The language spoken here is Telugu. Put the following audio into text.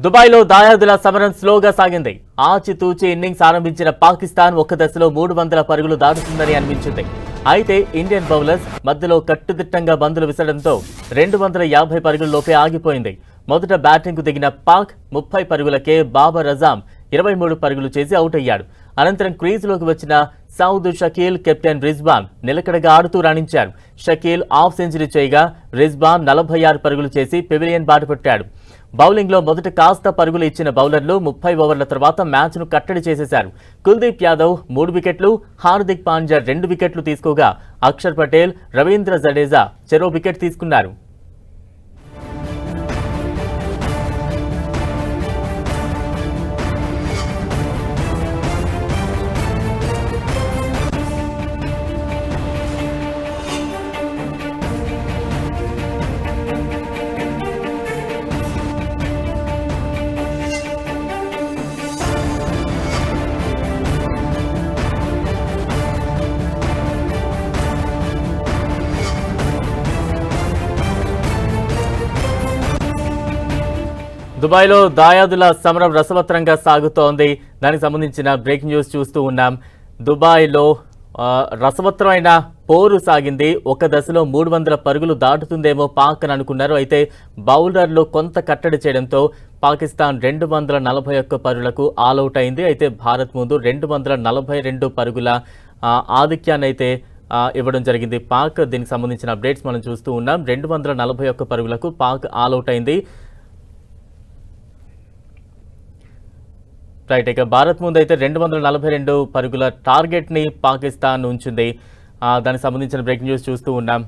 దుబాయ్లో దాయాదుల సమరం స్లోగా సాగింది. ఆచితూచి ఇన్నింగ్స్ ఆరంభించిన పాకిస్తాన్ ఒక్క దశలో 300 పరుగులు దాటుతుందని అనిపించింది. అయితే ఇండియన్ బౌలర్స్ మధ్యలో కట్టుదిట్టంగా బంతులు విసరడంతో 250 పరుగుల్లోపే ఆగిపోయింది. మొదట బ్యాటింగ్కు దిగిన పాక్ 30 పరుగులకే బాబర్ అజాం 23 పరుగులు చేసి అవుట్ అయ్యాడు. అనంతరం క్రీజులోకి వచ్చిన సౌద్ షకీల్ కెప్టెన్ రిజ్వాన్ నిలకడగా ఆడుతూ రాణించారు. షకీల్ హాఫ్ సెంచరీ చేయగా రిజ్వాన్ 46 పరుగులు చేసి పెవిలియన్ బాటపట్టాడు. బౌలింగ్లో మొదట కాస్త పరుగులు ఇచ్చిన బౌలర్లు 30 ఓవర్ల తర్వాత మ్యాచ్ను కట్టడి చేసేశారు. కుల్దీప్ యాదవ్ 3 వికెట్లు, హార్దిక్ పాండ్యా 2 వికెట్లు తీసుకోగా అక్షర్ పటేల్, రవీంద్ర జడేజా చెరో వికెట్ తీసుకున్నారు. దుబాయ్లో దాయాదుల సమరం రసవత్రంగా సాగుతోంది. దానికి సంబంధించిన బ్రేకింగ్ న్యూస్ చూస్తూ ఉన్నాం. దుబాయ్లో రసవత్రమైన పోరు సాగింది. ఒక దశలో 300 పరుగులు దాటుతుందేమో పాక్ అని అనుకున్నారు. అయితే బౌలర్లు కొంత కట్టడి చేయడంతో పాకిస్తాన్ 241 పరుగులకు ఆల్అవుట్ అయింది. అయితే భారత్ ముందు 242 పరుగుల ఆధిక్యాన్ని అయితే ఇవ్వడం జరిగింది పాక్. దీనికి సంబంధించిన అప్డేట్స్ మనం చూస్తూ ఉన్నాం. 241 పరుగులకు పాక్ ఆల్అవుట్ అయింది. రైట్, ఇక భారత్ ముందు అయితే 242 పరుగుల టార్గెట్ని పాకిస్తాన్ ఉంచింది. దానికి సంబంధించిన బ్రేకింగ్ న్యూస్ చూస్తూ ఉన్నాం.